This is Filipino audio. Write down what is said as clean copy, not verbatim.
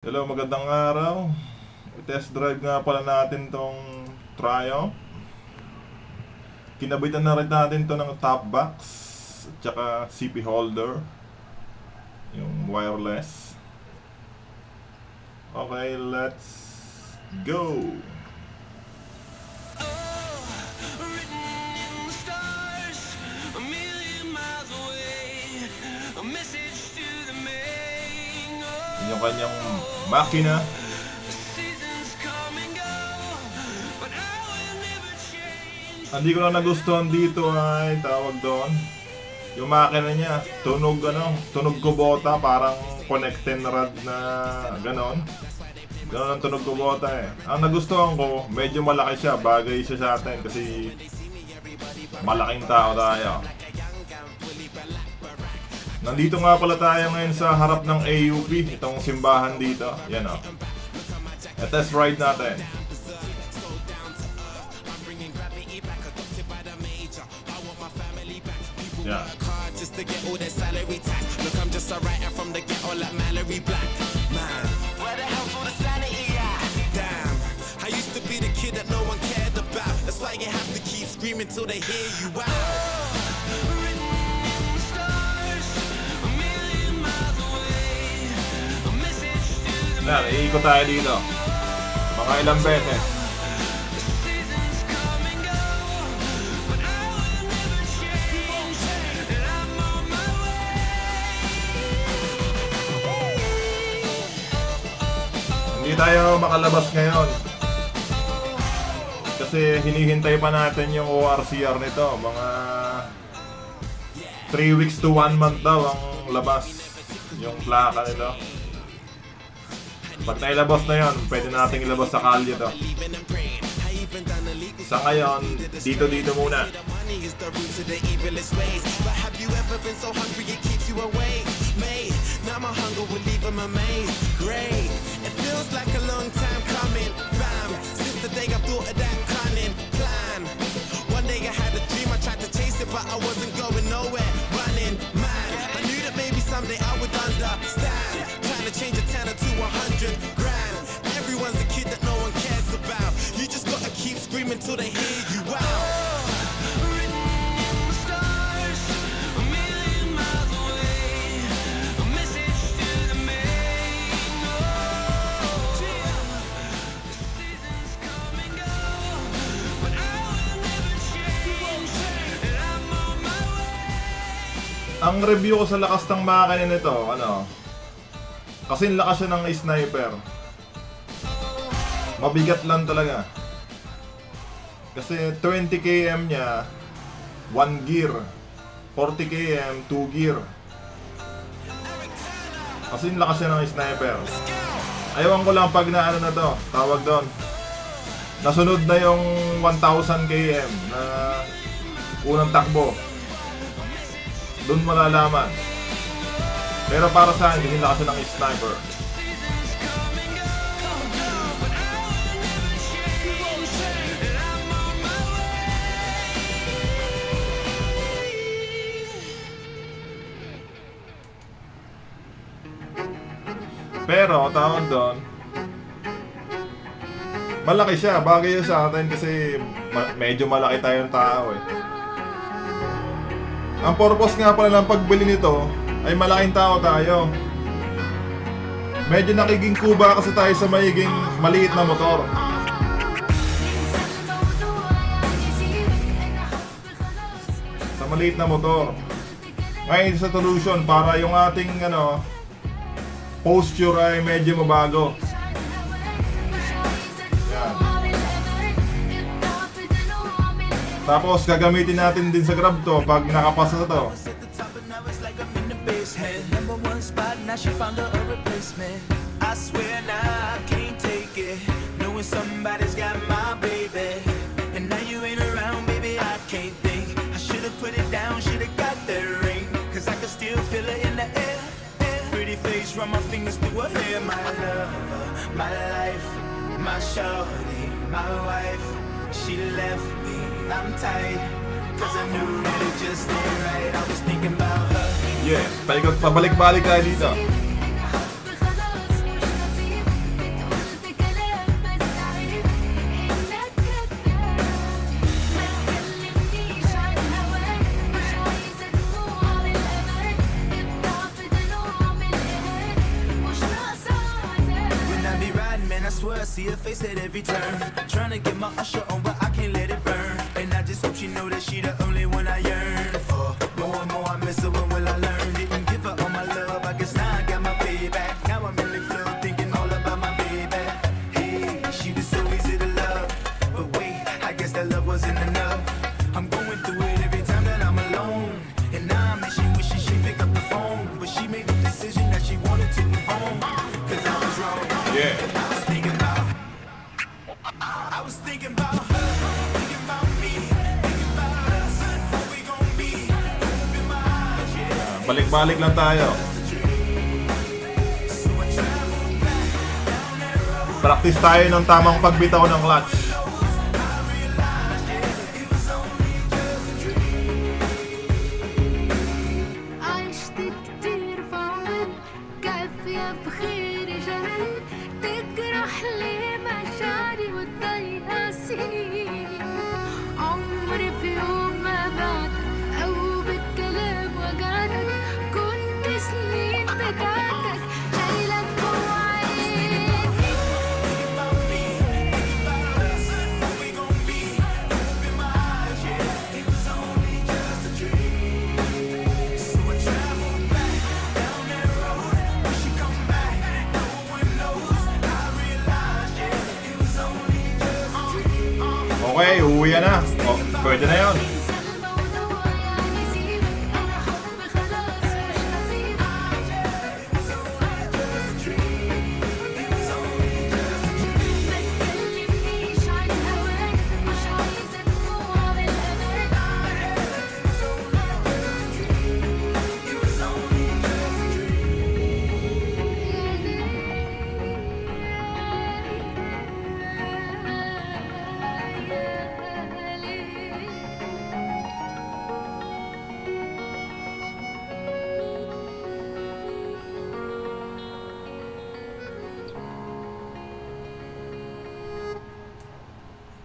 Hello, magandang araw. Test drive nga pala natin tong Triumph. Kinabitan na rin natin to ng top box at saka CP holder, yung wireless. Okay, let's go. Yung kanyang makina. Hindi ko lang nagustuhan dito ay tawag doon. Yung makina niya, tunog kubota, parang connecting rod na ganon. Ganon ang tunog kubota eh. Ang nagustuhan ko, medyo malaki siya, bagay siya sa atin kasi malaking tao tayo. Nandito nga pala tayo ngayon sa harap ng AUP, itong simbahan dito. Yan o. Test ride natin. Yan. Yan, iikot tayo dito. Mga ilang beses. Hindi tayo makalabas ngayon. Kasi hinihintay pa natin yung ORCR nito. Mga 3 weeks to 1 month daw ang labas. Yung plaka nito. Pag nailabas na yun, pwede nating ilabas sa kalye to. Sa ngayon, dito muna. Change a 10 to 100 grand. Everyone's a kid that no one cares about. You just gotta keep screaming till they hear you out. Ang review ko sa lakas ng makina nito, kasi lakas siya ng sniper. Mabigat lang talaga. Kasi 20 km niya 1 gear, 40 km 2 gear. Kasi lakas siya ng sniper. Ayawan ko lang pag na na to, tawag doon, nasunod na yung 1000 km na unang takbo. Doon malalaman. Pero para sa akin, hindi lakas ng sniper. Pero, tawag doon, malaki siya. Bagay yun sa atin kasi medyo malaki tayong tao eh. Ang purpose nga pala ng pagbili nito ay malaking tao tayo. Medyo nakiging kuba kasi tayo sa magiging maliit na motor. Sa maliit na motor. Ngayon sa solution para yung ating posture ay medyo mabago. Yan. Tapos gagamitin natin din sa Grab to pag nakapasa to. Now she found her a replacement. I swear now I can't take it, knowing somebody's got my baby. And now you ain't around, baby, I can't think. I should've put it down, should've got that ring, cause I can still feel it in the air. Pretty face, run my fingers through her hair. My lover, my life, my shorty, my wife. She left me, I'm tight, cause I knew that it just ain't right. I was thinking about her. Yeah, pabalik-balik tayo dito. swear I see her face at every turn. Trying to get my usher on, but I can't let it burn. And I just hope she know that she the only one I yearn for. More and more I miss her, when will I learn? Didn't give her all my love, I guess now I got my payback. Now I'm in the club thinking all about my baby. Hey, she was so easy to love, but wait, I guess that love wasn't enough. I'm going through it every time that I'm alone, and now I'm wishing she'd pick up the phone, but she made the decision that she wanted to move on, cause I was wrong. Yeah. I was thinking about her, thinking about me, thinking about us, what we gon' be, open my eyes, yeah. Balik-balik lang tayo. Practice tayo ng tamang pagbitaw ng clutch. Okay, uuwi na. Oh, pwede na yun.